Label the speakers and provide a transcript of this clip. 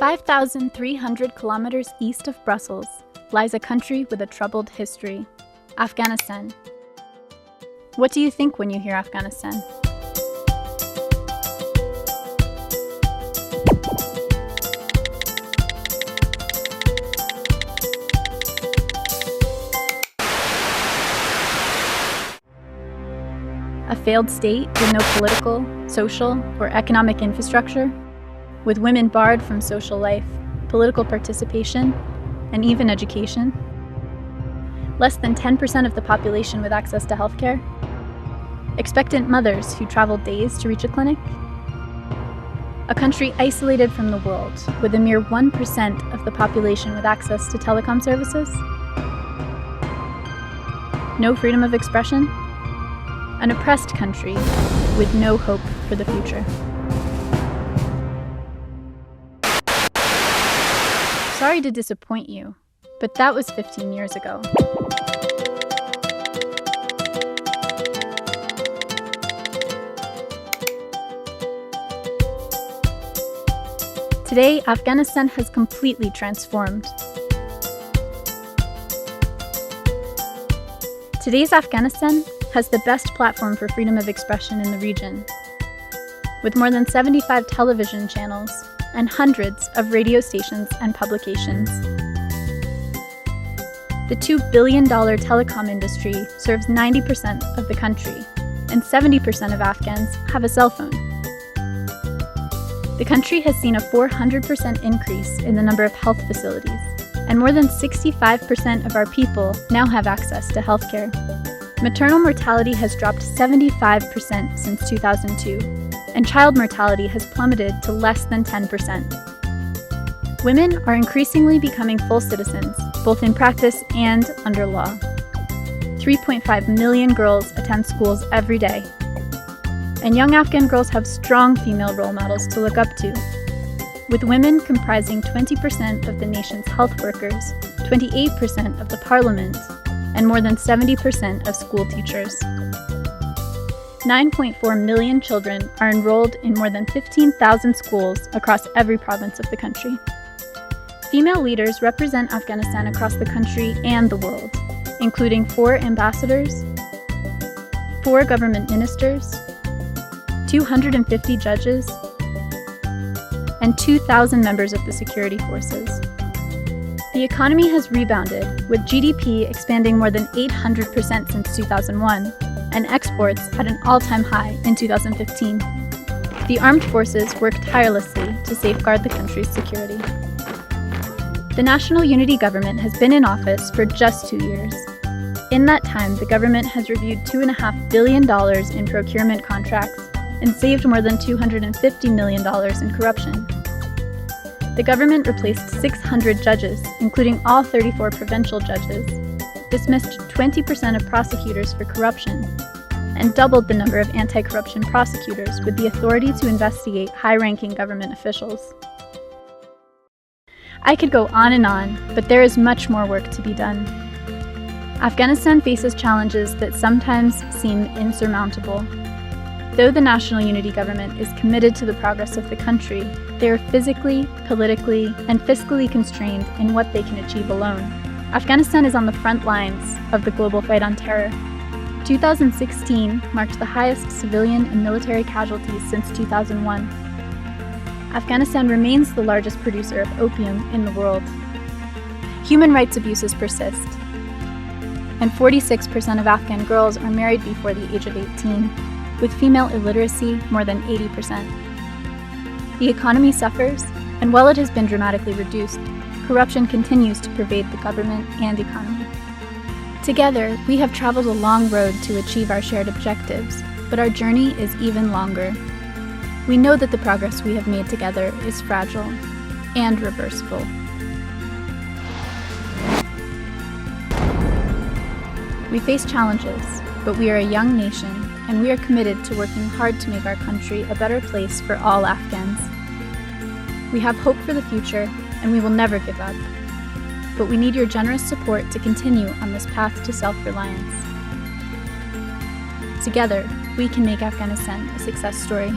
Speaker 1: 5,300 kilometers east of Brussels lies a country with a troubled history, Afghanistan. What do you think when you hear Afghanistan? A failed state with no political, social, or economic infrastructure, with women barred from social life, political participation, and even education. Less than 10% of the population with access to healthcare. Expectant mothers who travel days to reach a clinic. A country isolated from the world, with a mere 1% of the population with access to telecom services. No freedom of expression. An oppressed country with no hope for the future. Sorry to disappoint you, but that was 15 years ago. Today, Afghanistan has completely transformed. Today's Afghanistan has the best platform for freedom of expression in the region, with more than 75 television channels and hundreds of radio stations and publications. The $2 billion telecom industry serves 90% of the country, and 70% of Afghans have a cell phone. The country has seen a 400% increase in the number of health facilities, and more than 65% of our people now have access to healthcare. Maternal mortality has dropped 75% since 2002, and child mortality has plummeted to less than 10%. Women are increasingly becoming full citizens, both in practice and under law. 3.5 million girls attend schools every day, and young Afghan girls have strong female role models to look up to, with women comprising 20% of the nation's health workers, 28% of the parliament, and more than 70% of school teachers. 9.4 million children are enrolled in more than 15,000 schools across every province of the country. Female leaders represent Afghanistan across the country and the world, including 4 ambassadors, 4 government ministers, 250 judges, and 2,000 members of the security forces. The economy has rebounded, with GDP expanding more than 800% since 2001, and exports at an all-time high in 2015. The armed forces work tirelessly to safeguard the country's security. The National Unity Government has been in office for just 2 years. In that time, the government has reviewed $2.5 billion in procurement contracts and saved more than $250 million in corruption. The government replaced 600 judges, including all 34 provincial judges, dismissed 20% of prosecutors for corruption, and doubled the number of anti-corruption prosecutors with the authority to investigate high-ranking government officials. I could go on, but there is much more work to be done. Afghanistan faces challenges that sometimes seem insurmountable. Though the National Unity Government is committed to the progress of the country, they are physically, politically, and fiscally constrained in what they can achieve alone. Afghanistan is on the front lines of the global fight on terror. 2016 marked the highest civilian and military casualties since 2001. Afghanistan remains the largest producer of opium in the world. Human rights abuses persist, and 46% of Afghan girls are married before the age of 18. With female illiteracy more than 80%. The economy suffers, and while it has been dramatically reduced, corruption continues to pervade the government and economy. Together, we have traveled a long road to achieve our shared objectives, but our journey is even longer. We know that the progress we have made together is fragile and reversible. We face challenges, but we are a young nation, and we are committed to working hard to make our country a better place for all Afghans. We have hope for the future, and we will never give up. But we need your generous support to continue on this path to self-reliance. Together, we can make Afghanistan a success story.